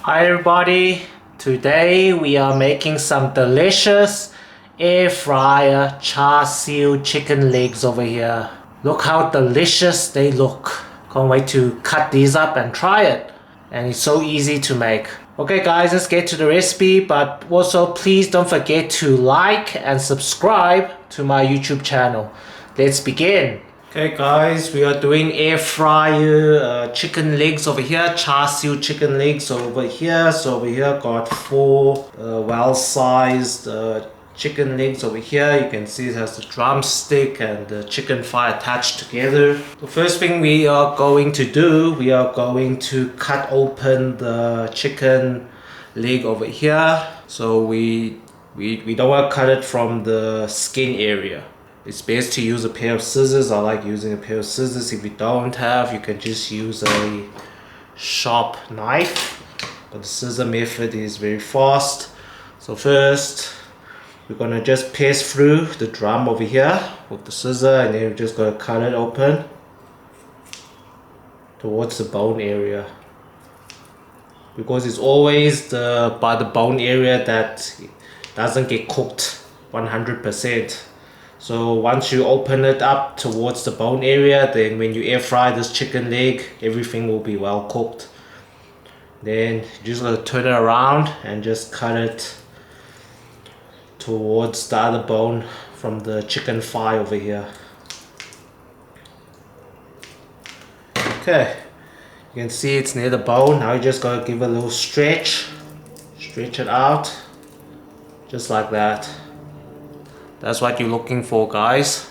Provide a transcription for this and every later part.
Hi everybody, today we are making some delicious air fryer Char Siu chicken legs over here. Look how delicious they look. Can't wait to cut these up and try it. And it's so easy to make. Okay guys, let's get to the recipe, but also please don't forget to like and subscribe to my YouTube channel. Let's begin. Okay guys, we are doing air fryer chicken legs over here, Char Siu chicken legs over here. So over here got four well-sized chicken legs over here. You can see it has the drumstick and the chicken thigh attached together. The first thing we are going to do, we are going to cut open the chicken leg over here. So we don't want to cut it from the skin area. It's best to use a pair of scissors. I like using a pair of scissors. If you don't have, you can just use a sharp knife. But the scissor method is very fast. So first, we're gonna just pass through the drum over here with the scissor, and then we're just gonna cut it open towards the bone area. Because it's always by the bone area that doesn't get cooked 100%. So once you open it up towards the bone area, then when you air fry this chicken leg, everything will be well cooked. Then you just gotta turn it around and just cut it towards the other bone from the chicken thigh over here. Okay, you can see it's near the bone. Now you just gotta give it a little stretch it out, just like that. That's what you're looking for, guys.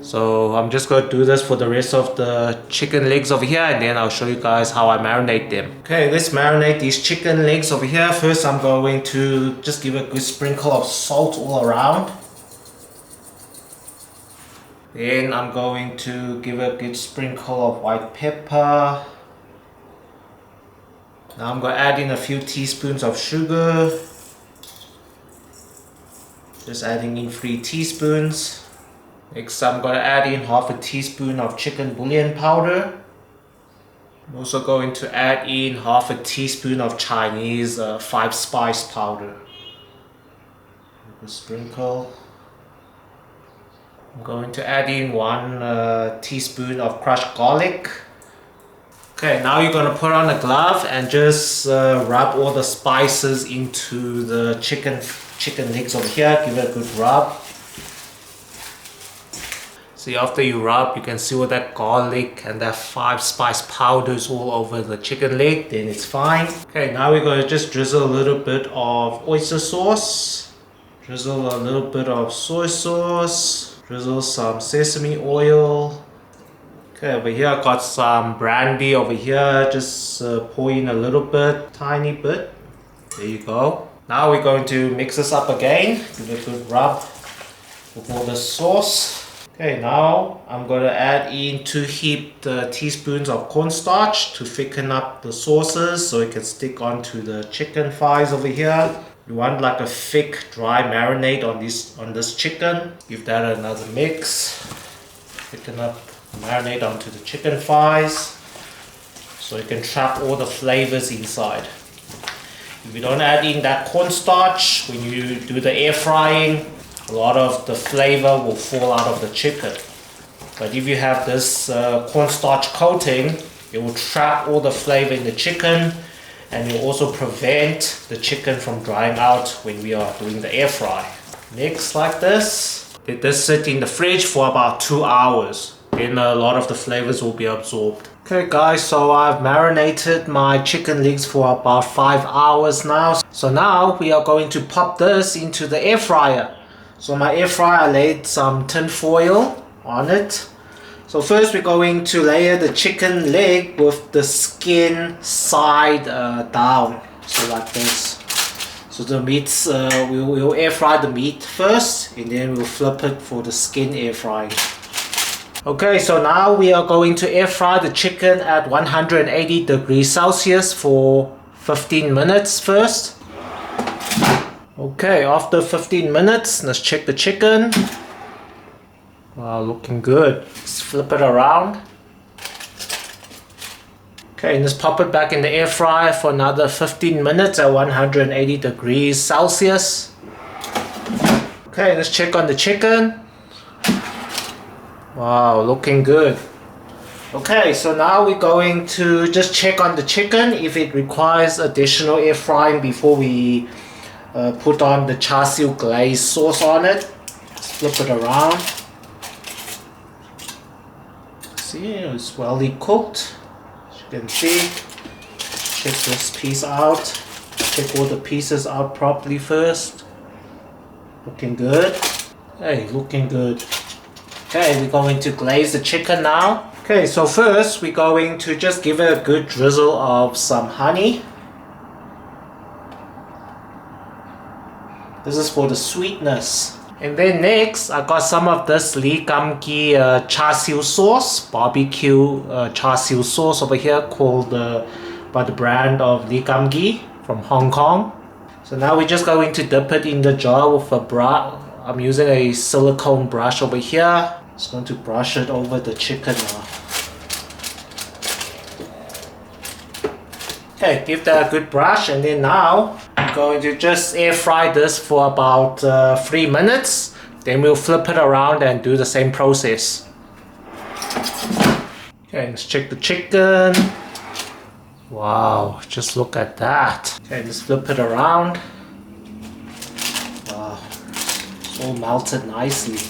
So I'm just going to do this for the rest of the chicken legs over here, and then I'll show you guys how I marinate them. Okay, let's marinate these chicken legs over here. First, I'm going to just give a good sprinkle of salt all around. Then I'm going to give a good sprinkle of white pepper. Now I'm going to add in a few teaspoons of sugar. Just adding in 3 teaspoons. Next I'm going to add in half a teaspoon of chicken bouillon powder. I'm also going to add in half a teaspoon of Chinese 5-spice powder. A sprinkle. I'm going to add in 1 teaspoon of crushed garlic. Okay, now you're going to put on a glove and just rub all the spices into the chicken legs over here. Give it a good rub. See, after you rub, you can see all that garlic and that 5-spice powders all over the chicken leg. Then it's fine. Okay, now we're going to just drizzle a little bit of oyster sauce. Drizzle a little bit of soy sauce. Drizzle some sesame oil. Okay, over here I got some brandy over here. Just pour in a little bit, tiny bit. There you go. Now we're going to mix this up again. Give it a good rub with all the sauce. Okay, now I'm going to add in 2 heaped teaspoons of cornstarch to thicken up the sauces so it can stick onto the chicken thighs over here. You want like a thick, dry marinade on this chicken. Give that another mix. Thicken up marinade onto the chicken thighs so you can trap all the flavors inside. If you don't add in that cornstarch when you do the air frying, a lot of the flavor will fall out of the chicken. But if you have this cornstarch coating, it will trap all the flavor in the chicken, and it will also prevent the chicken from drying out when we are doing the air fry. Next, like this. Let this sit in the fridge for about 2 hours. Then a lot of the flavors will be absorbed. Okay guys, so I've marinated my chicken legs for about 5 hours now. So now we are going to pop this into the air fryer. So my air fryer, I laid some tin foil on it. So first we're going to layer the chicken leg with the skin side down. So like this. So the meats, we'll air fry the meat first, and then we'll flip it for the skin air frying. Okay, so now we are going to air fry the chicken at 180 degrees Celsius for 15 minutes first. Okay, after 15 minutes, let's check the chicken. Wow, looking good. Let's flip it around. Okay, and just pop it back in the air fryer for another 15 minutes at 180 degrees Celsius. Okay, let's check on the chicken. Wow, looking good. Okay, so now we're going to just check on the chicken if it requires additional air frying before we put on the Char Siu glaze sauce on it. Just flip it around. See, it's well cooked. As you can see, check this piece out. Check all the pieces out properly first. Looking good. Hey, looking good. Okay, we're going to glaze the chicken now. Okay, so first we're going to just give it a good drizzle of some honey. This is for the sweetness. And then next, I got some of this Lea Mi Char Siu sauce, barbecue Char Siu sauce over here called by the brand of Lea Mi from Hong Kong. So now we're just going to dip it in the jar with a brush. I'm using a silicone brush over here. Just going to brush it over the chicken now. Okay, give that a good brush, and then now I'm going to just air fry this for about 3 minutes. Then we'll flip it around and do the same process. Okay, let's check the chicken. Wow, just look at that. Okay, let's flip it around. Wow, it's all melted nicely.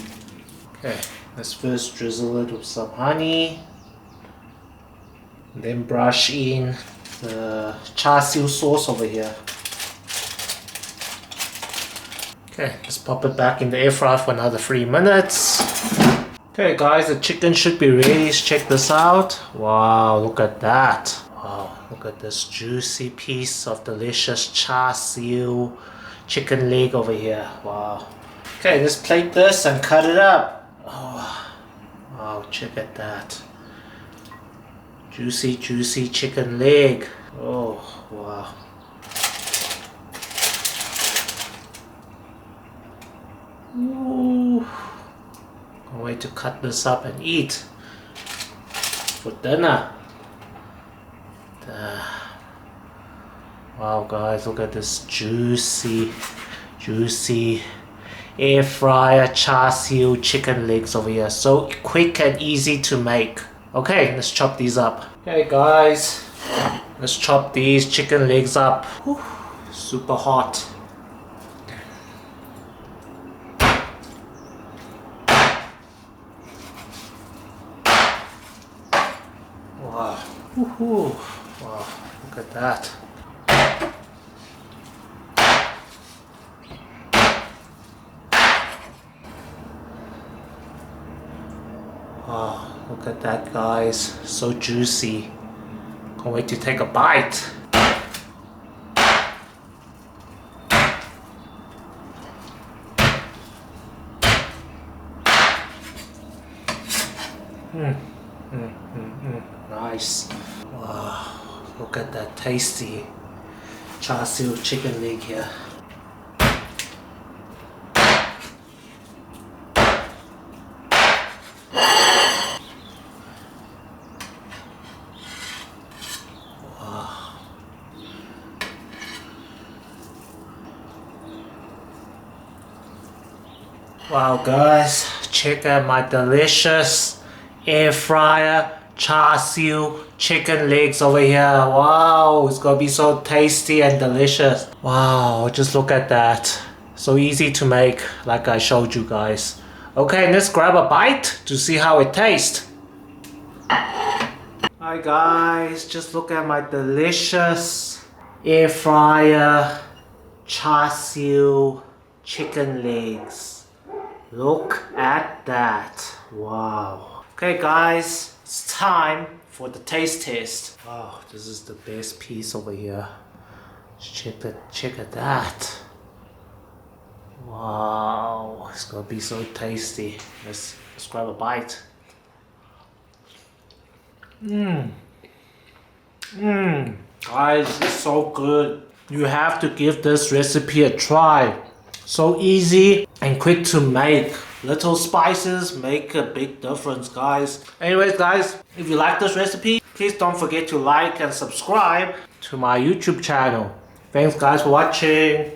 Okay, let's first drizzle it with some honey. Then brush in the Char Siu sauce over here. Okay, let's pop it back in the air fryer for another 3 minutes. Okay guys, the chicken should be ready. Let's check this out. Wow, look at that. Wow, look at this juicy piece of delicious Char Siu chicken leg over here. Wow. Okay, let's plate this and cut it up. Oh, wow, check at that. Juicy, juicy chicken leg. Oh, wow. Ooh. Can't wait to cut this up and eat for dinner. Wow guys, look at this juicy, juicy air fryer Char Siu chicken legs over here. So quick and easy to make. Okay, let's chop these up. Okay guys, let's chop these chicken legs up. Whew, super hot. Wow, woohoo! Wow, look at that. Wow, look at that guys, so juicy. Can't wait to take a bite. Nice. Wow, look at that tasty Char Siu chicken leg here. Wow guys, check out my delicious air fryer Char Siu chicken legs over here. Wow, it's gonna be so tasty and delicious. Wow, just look at that. So easy to make, like I showed you guys. Okay, let's grab a bite to see how it tastes. Hi guys, just look at my delicious air fryer Char Siu chicken legs. Look at that. Wow. Okay guys, it's time for the taste test. Wow, this is the best piece over here. Check at that. Wow, it's gonna be so tasty. Let's grab a bite. Guys, it's so good. You have to give this recipe a try. So easy and quick to make. Little spices make a big difference, guys. Anyways, guys, if you like this recipe, please don't forget to like and subscribe to my YouTube channel. Thanks, guys, for watching.